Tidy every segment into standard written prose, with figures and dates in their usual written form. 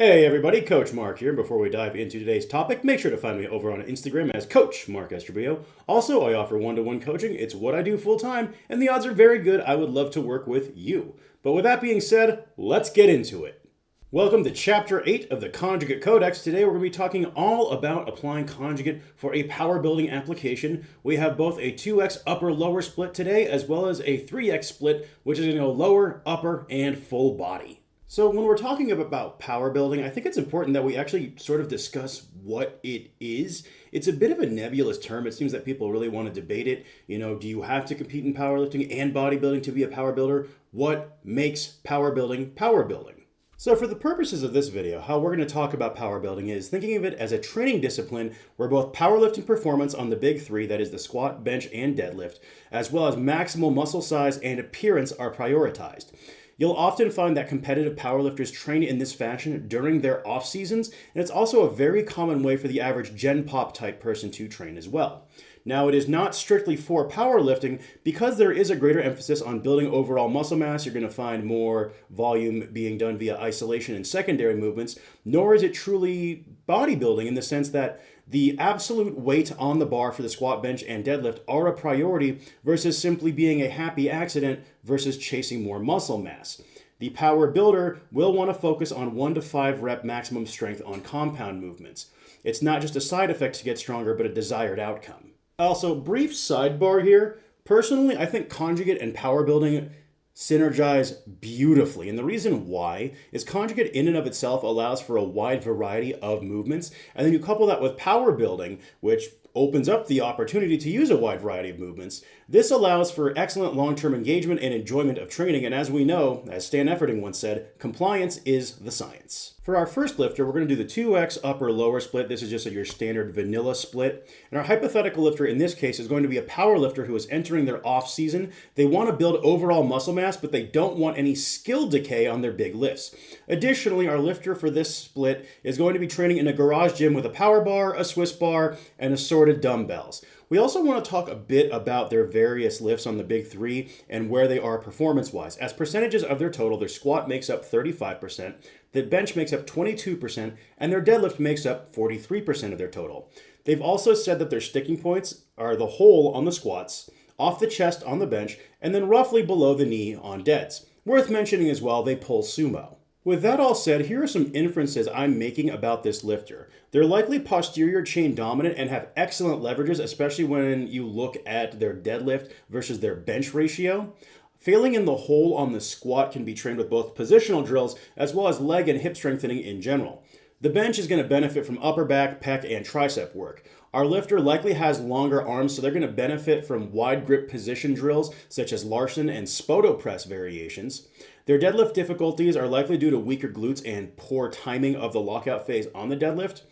Hey everybody, Coach Mark here. Before we dive into today's topic, make sure to find me over on Instagram as Coach Mark Estrabio. Also, I offer one-to-one coaching. It's what I do full-time, and the odds are very good I would love to work with you. But with that being said, let's get into it. Welcome to Chapter 8 of the Conjugate Codex. Today we're going to be talking all about applying Conjugate for a power building application. We have both a 2x upper-lower split today, as well as a 3x split, which is going to go lower, upper, and full body. So when we're talking about power building, I think it's important that we actually sort of discuss what it is. It's a bit of a nebulous term. It seems that people really want to debate it. Do you have to compete in powerlifting and bodybuilding to be a power builder? What makes power building power building? So for the purposes of this video, how we're going to talk about power building is thinking of it as a training discipline where both powerlifting performance on the big three, that is the squat, bench, and deadlift, as well as maximal muscle size and appearance are prioritized. You'll often find that competitive powerlifters train in this fashion during their off seasons, and it's also a very common way for the average Gen Pop type person to train as well. Now, it is not strictly for powerlifting because there is a greater emphasis on building overall muscle mass. You're going to find more volume being done via isolation and secondary movements, nor is it truly bodybuilding in the sense that the absolute weight on the bar for the squat, bench, and deadlift are a priority versus simply being a happy accident versus chasing more muscle mass. The power builder will want to focus on 1 to 5 rep maximum strength on compound movements. It's not just a side effect to get stronger, but a desired outcome. Also, brief sidebar here. Personally, I think Conjugate and power building synergize beautifully. And the reason why is Conjugate in and of itself allows for a wide variety of movements. And then you couple that with power building, which opens up the opportunity to use a wide variety of movements. This allows for excellent long-term engagement and enjoyment of training. And as we know, as Stan Efferding once said, compliance is the science. For our first lifter, we're going to do the 2x upper-lower split. This is just your standard vanilla split. And our hypothetical lifter in this case is going to be a power lifter who is entering their off-season. They want to build overall muscle mass, but they don't want any skill decay on their big lifts. Additionally, our lifter for this split is going to be training in a garage gym with a power bar, a Swiss bar, and assorted dumbbells. We also want to talk a bit about their various lifts on the big three and where they are performance-wise. As percentages of their total, their squat makes up 35%, the bench makes up 22%, and their deadlift makes up 43% of their total. They've also said that their sticking points are the hole on the squats, off the chest on the bench, and then roughly below the knee on deads. Worth mentioning as well, they pull sumo. With that all said, here are some inferences I'm making about this lifter. They're likely posterior chain dominant and have excellent leverages, especially when you look at their deadlift versus their bench ratio. Failing in the hole on the squat can be trained with both positional drills as well as leg and hip strengthening in general. The bench is going to benefit from upper back, pec, and tricep work. Our lifter likely has longer arms, so they're going to benefit from wide grip position drills such as Larson and Spoto press variations. Their deadlift difficulties are likely due to weaker glutes and poor timing of the lockout phase on the deadlift.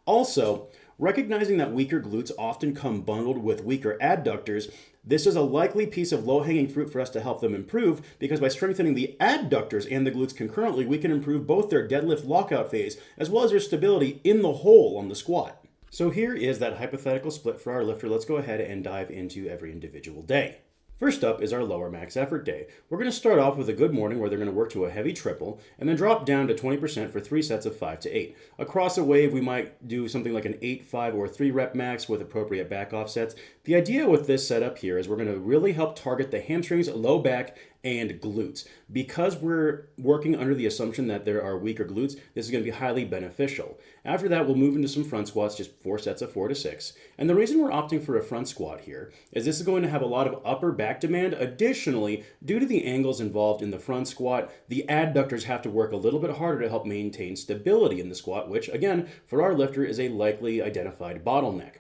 Also, recognizing that weaker glutes often come bundled with weaker adductors, this is a likely piece of low-hanging fruit for us to help them improve because by strengthening the adductors and the glutes concurrently, we can improve both their deadlift lockout phase as well as their stability in the hole on the squat. So here is that hypothetical split for our lifter. Let's go ahead and dive into every individual day. First up is our lower max effort day. We're going to start off with a good morning where they're going to work to a heavy triple and then drop down to 20% for 3 sets of 5 to 8. Across a wave, we might do something like an 8, 5, or 3 rep max with appropriate back offsets. The idea with this setup here is we're going to really help target the hamstrings, low back, and glutes. Because we're working under the assumption that there are weaker glutes, this is going to be highly beneficial. After that, we'll move into some front squats, just 4 sets of 4 to 6. And the reason we're opting for a front squat here is this is going to have a lot of upper back demand. Additionally, due to the angles involved in the front squat, the adductors have to work a little bit harder to help maintain stability in the squat, which again, for our lifter is a likely identified bottleneck.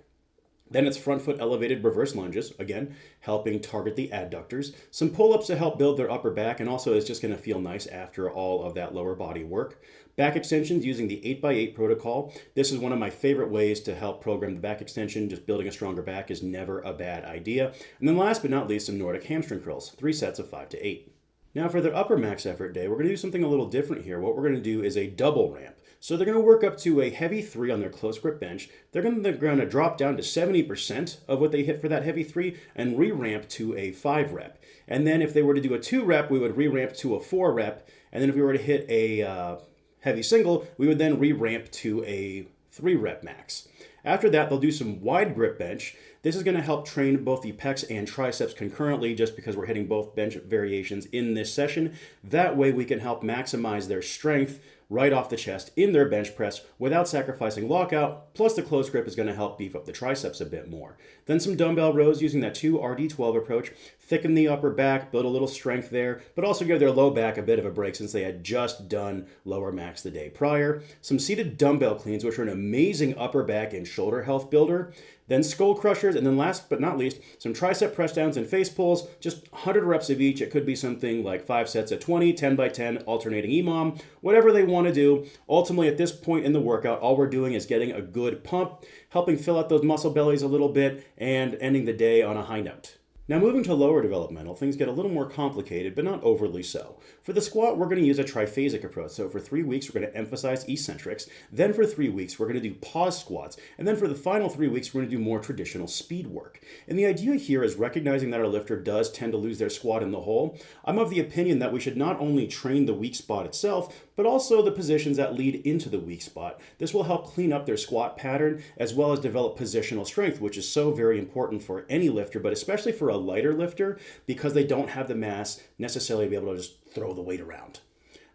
Then it's front foot elevated reverse lunges, again, helping target the adductors. Some pull-ups to help build their upper back, and also it's just going to feel nice after all of that lower body work. Back extensions using the 8x8 protocol. This is one of my favorite ways to help program the back extension. Just building a stronger back is never a bad idea. And then last but not least, some Nordic hamstring curls, 3 sets of 5 to 8. Now for their upper max effort day, we're going to do something a little different here. What we're going to do is a double ramp. So they're going to work up to a heavy 3 on their close grip bench. They're going to drop down to 70% of what they hit for that heavy 3 and re-ramp to a 5 rep. And then if they were to do a 2 rep, we would re-ramp to a 4 rep. And then if we were to hit a heavy single, we would then re-ramp to a 3-rep max. After that, they'll do some wide grip bench. This is going to help train both the pecs and triceps concurrently just because we're hitting both bench variations in this session. That way we can help maximize their strength right off the chest in their bench press without sacrificing lockout, plus the close grip is going to help beef up the triceps a bit more. Then some dumbbell rows using that 2RD12 approach, thicken the upper back, build a little strength there, but also give their low back a bit of a break since they had just done lower max the day prior. Some seated dumbbell cleans, which are an amazing upper back and shoulder health builder. Then skull crushers, and then last but not least, some tricep press downs and face pulls, just 100 reps of each. It could be something like 5 sets at 20, 10 by 10, alternating EMOM, whatever they want to do. Ultimately, at this point in the workout, all we're doing is getting a good pump, helping fill out those muscle bellies a little bit, and ending the day on a high note. Now moving to lower developmental, things get a little more complicated, but not overly so. For the squat, we're going to use a triphasic approach. So for 3 weeks, we're going to emphasize eccentrics. Then for 3 weeks, we're going to do pause squats. And then for the final 3 weeks, we're going to do more traditional speed work. And the idea here is recognizing that our lifter does tend to lose their squat in the hole. I'm of the opinion that we should not only train the weak spot itself, but also the positions that lead into the weak spot. This will help clean up their squat pattern as well as develop positional strength, which is so very important for any lifter, but especially for a lighter lifter because they don't have the mass necessarily to be able to just throw the weight around.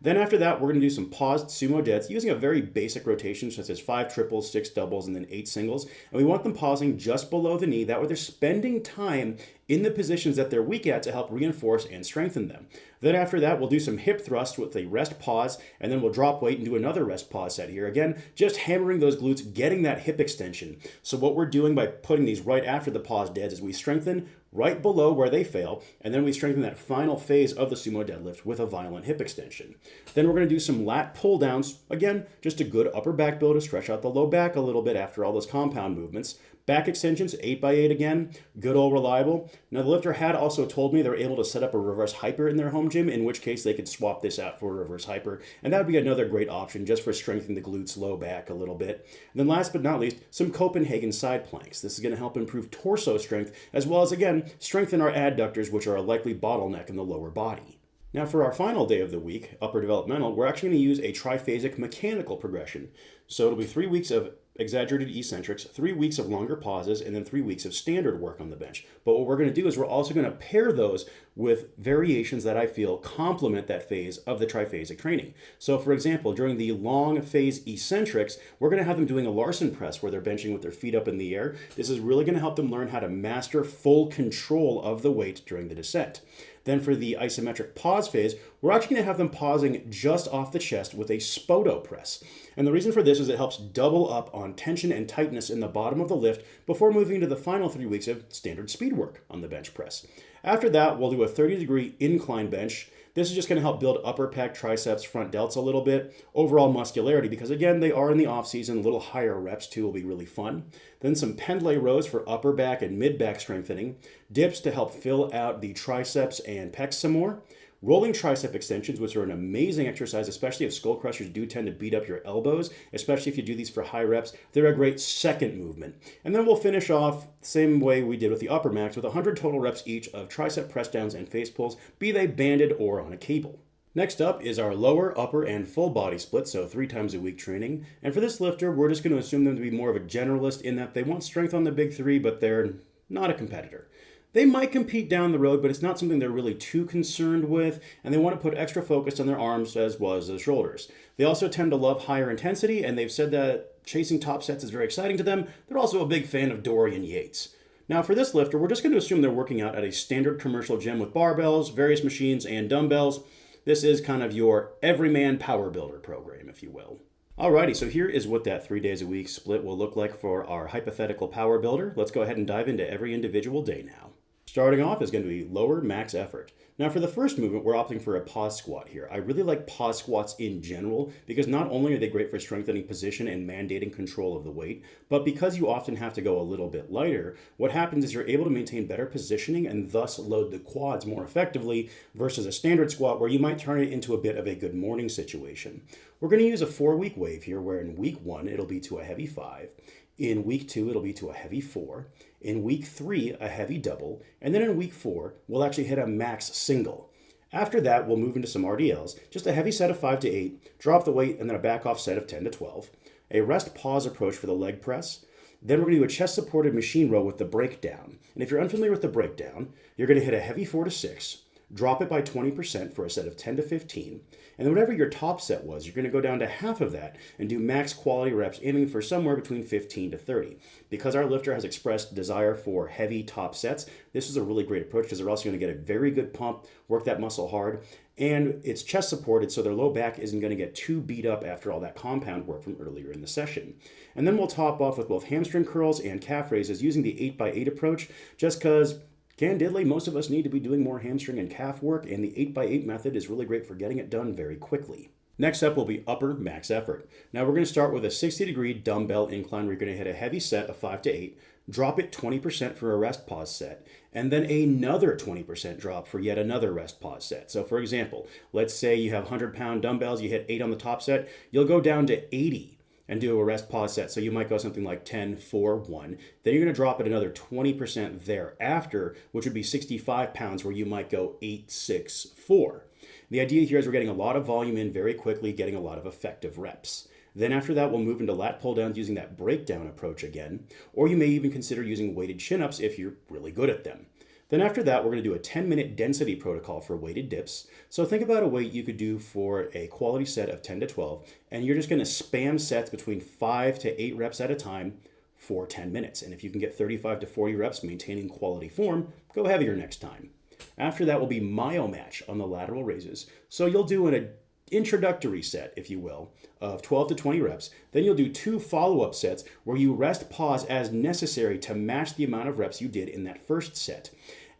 Then after that, we're going to do some paused sumo deads using a very basic rotation such as 5 triples, 6 doubles, and then 8 singles. And we want them pausing just below the knee. That way they're spending time in the positions that they're weak at to help reinforce and strengthen them. Then after that, we'll do some hip thrusts with a rest pause, and then we'll drop weight and do another rest pause set here. Again, just hammering those glutes, getting that hip extension. So what we're doing by putting these right after the pause deads is we strengthen right below where they fail, and then we strengthen that final phase of the sumo deadlift with a violent hip extension. Then we're going to do some lat pull downs. Again, just a good upper back build to stretch out the low back a little bit after all those compound movements. Back extensions, 8x8 again, good old reliable. Now the lifter had also told me they were able to set up a reverse hyper in their home gym, in which case they could swap this out for a reverse hyper, and that would be another great option just for strengthening the glutes, low back a little bit. And then last but not least, some Copenhagen side planks. This is going to help improve torso strength, as well as, again, strengthen our adductors, which are a likely bottleneck in the lower body. Now for our final day of the week, upper developmental, we're actually going to use a triphasic mechanical progression. So it'll be 3 weeks of exaggerated eccentrics, 3 weeks of longer pauses, and then 3 weeks of standard work on the bench. But what we're going to do is we're also going to pair those with variations that I feel complement that phase of the triphasic training. So for example, during the long phase eccentrics, we're going to have them doing a Larson press where they're benching with their feet up in the air. This is really going to help them learn how to master full control of the weight during the descent. Then for the isometric pause phase, we're actually going to have them pausing just off the chest with a spoto press. And the reason for this is it helps double up on tension and tightness in the bottom of the lift before moving to the final 3 weeks of standard speed work on the bench press. After that, we'll do a 30-degree incline bench. This is just going to help build upper pec, triceps, front delts a little bit, overall muscularity, because again, they are in the off season, a little higher reps too will be really fun. Then some pendlay rows for upper back and mid back strengthening, dips to help fill out the triceps and pecs some more, rolling tricep extensions, which are an amazing exercise, especially if skull crushers do tend to beat up your elbows, especially if you do these for high reps. They're a great second movement. And then we'll finish off the same way we did with the upper max with 100 total reps each of tricep press downs and face pulls, be they banded or on a cable. Next up is our lower, upper, and full body split, so 3 times a week training. And for this lifter, we're just going to assume them to be more of a generalist in that they want strength on the big 3, but they're not a competitor. They might compete down the road, but it's not something they're really too concerned with, and they want to put extra focus on their arms as well as their shoulders. They also tend to love higher intensity, and they've said that chasing top sets is very exciting to them. They're also a big fan of Dorian Yates. Now for this lifter, we're just going to assume they're working out at a standard commercial gym with barbells, various machines, and dumbbells. This is kind of your everyman power builder program, if you will. Alrighty, so here is what that 3 days a week split will look like for our hypothetical power builder. Let's go ahead and dive into every individual day now. Starting off is going to be lower max effort. Now for the first movement, we're opting for a pause squat here. I really like pause squats in general because not only are they great for strengthening position and mandating control of the weight, but because you often have to go a little bit lighter, what happens is you're able to maintain better positioning and thus load the quads more effectively versus a standard squat where you might turn it into a bit of a good morning situation. We're going to use a 4-week wave here where in week 1, it'll be to a heavy 5. In week 2, it'll be to a heavy 4. In week 3, a heavy double. And then in week 4, we'll actually hit a max single. After that, we'll move into some RDLs, just a heavy set of 5 to 8, drop the weight, and then a back off set of 10 to 12. A rest pause approach for the leg press. Then we're going to do a chest supported machine row with the breakdown. And if you're unfamiliar with the breakdown, you're going to hit a heavy 4 to 6, drop it by 20% for a set of 10 to 15. And then whatever your top set was, you're going to go down to half of that and do max quality reps, aiming for somewhere between 15 to 30. Because our lifter has expressed desire for heavy top sets, this is a really great approach because they're also going to get a very good pump, work that muscle hard, and it's chest supported, so their low back isn't going to get too beat up after all that compound work from earlier in the session. And then we'll top off with both hamstring curls and calf raises using the 8x8 approach, just because candidly, most of us need to be doing more hamstring and calf work, and the 8x8 method is really great for getting it done very quickly. Next up will be upper max effort. Now we're going to start with a 60-degree dumbbell incline where you're going to hit a heavy set of 5 to 8, drop it 20% for a rest pause set, and then another 20% drop for yet another rest pause set. So for example, let's say you have 100-pound dumbbells, you hit 8 on the top set, you'll go down to 80 and do a rest pause set. So you might go something like 10, 4, 1. Then you're going to drop it another 20% thereafter, which would be 65 pounds where you might go 8, 6, 4. The idea here is we're getting a lot of volume in very quickly, getting a lot of effective reps. Then after that, we'll move into lat pull downs using that breakdown approach again, or you may even consider using weighted chin-ups if you're really good at them. Then after that, we're going to do a 10-minute density protocol for weighted dips. So think about a weight you could do for a quality set of 10 to 12, and you're just going to spam sets between 5 to 8 reps at a time for 10 minutes. And if you can get 35 to 40 reps maintaining quality form, go heavier next time. After that will be myo match on the lateral raises. So you'll do an introductory set, if you will, of 12 to 20 reps. Then you'll do 2 follow-up sets where you rest pause as necessary to match the amount of reps you did in that first set.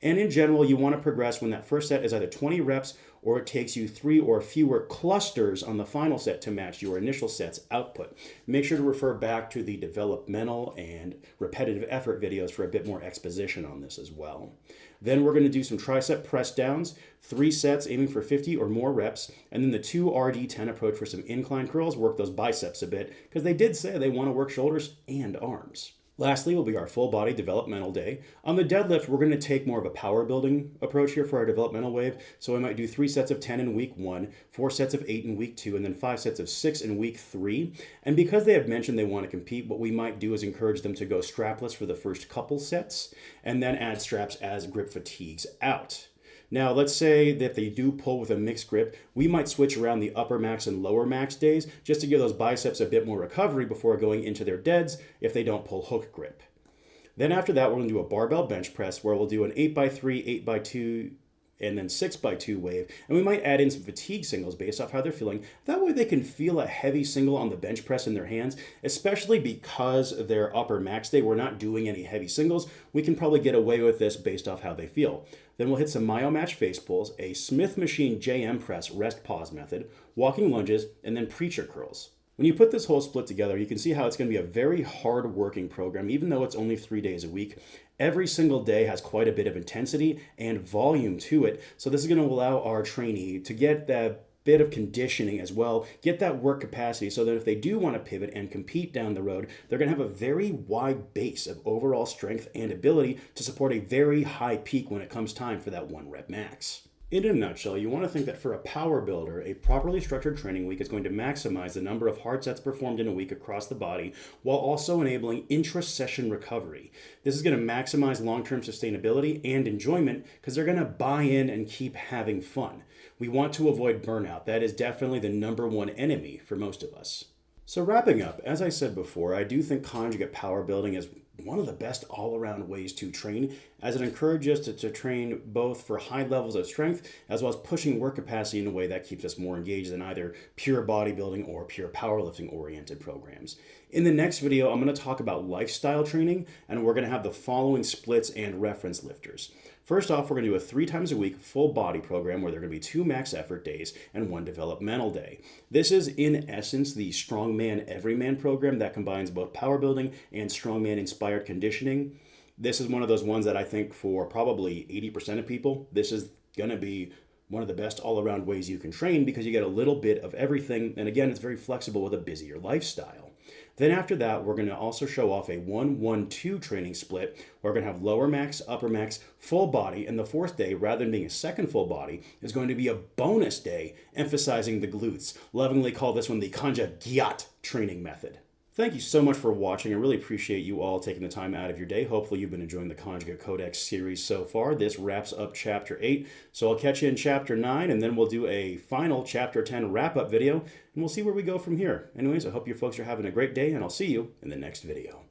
And in general, you want to progress when that first set is either 20 reps or it takes you 3 or fewer clusters on the final set to match your initial set's output. Make sure to refer back to the developmental and repetitive effort videos for a bit more exposition on this as well. Then we're going to do some tricep press downs, 3 sets aiming for 50 or more reps, and then the 2 RD10 approach for some incline curls, work those biceps a bit, because they did say they want to work shoulders and arms. Lastly will be our full body developmental day. On the deadlift, we're going to take more of a power building approach here for our developmental wave. So we might do 3 sets of 10 in week 1, 4 sets of 8 in week 2, and then 5 sets of 6 in week 3. And because they have mentioned they want to compete, what we might do is encourage them to go strapless for the first couple sets, and then add straps as grip fatigues out. Now, let's say that they do pull with a mixed grip. We might switch around the upper max and lower max days just to give those biceps a bit more recovery before going into their deads if they don't pull hook grip. Then after that, we're going to do a barbell bench press where we'll do an 8x3, 8x2, and then 6x2 wave. And we might add in some fatigue singles based off how they're feeling. That way they can feel a heavy single on the bench press in their hands, especially because their upper max day, we're not doing any heavy singles. We can probably get away with this based off how they feel. Then we'll hit some myo match face pulls, a Smith machine JM press rest pause method, walking lunges, and then preacher curls. When you put this whole split together, you can see how it's going to be a very hard working program, even though it's only 3 days a week. Every single day has quite a bit of intensity and volume to it. So this is going to allow our trainee to get that bit of conditioning as well, get that work capacity so that if they do want to pivot and compete down the road, they're going to have a very wide base of overall strength and ability to support a very high peak when it comes time for that 1 rep max. In a nutshell, you want to think that for a power builder, a properly structured training week is going to maximize the number of hard sets performed in a week across the body while also enabling intra-session recovery. This is going to maximize long-term sustainability and enjoyment because they're going to buy in and keep having fun. We want to avoid burnout. That is definitely the number one enemy for most of us. So wrapping up, as I said before, I do think conjugate power building is one of the best all-around ways to train, as it encourages us to train both for high levels of strength as well as pushing work capacity in a way that keeps us more engaged than either pure bodybuilding or pure powerlifting oriented programs. In the next video, I'm going to talk about lifestyle training, and we're going to have the following splits and reference lifters. First off, we're going to do a 3 times a week full body program where there are going to be 2 max effort days and 1 developmental day. This is in essence the Strongman Everyman program that combines both power building and strongman inspired conditioning. This is one of those ones that I think for probably 80% of people, this is going to be one of the best all-around ways you can train because you get a little bit of everything. And again, it's very flexible with a busier lifestyle. Then after that, we're going to also show off a 1-1-2 training split. We're going to have lower max, upper max, full body, and the fourth day, rather than being a second full body, is going to be a bonus day emphasizing the glutes. Lovingly call this one the Conjugate training method. Thank you so much for watching. I really appreciate you all taking the time out of your day. Hopefully you've been enjoying the Conjugate Codex series so far. This wraps up Chapter 8. So I'll catch you in Chapter 9, and then we'll do a final Chapter 10 wrap-up video, and we'll see where we go from here. Anyways, I hope you folks are having a great day, and I'll see you in the next video.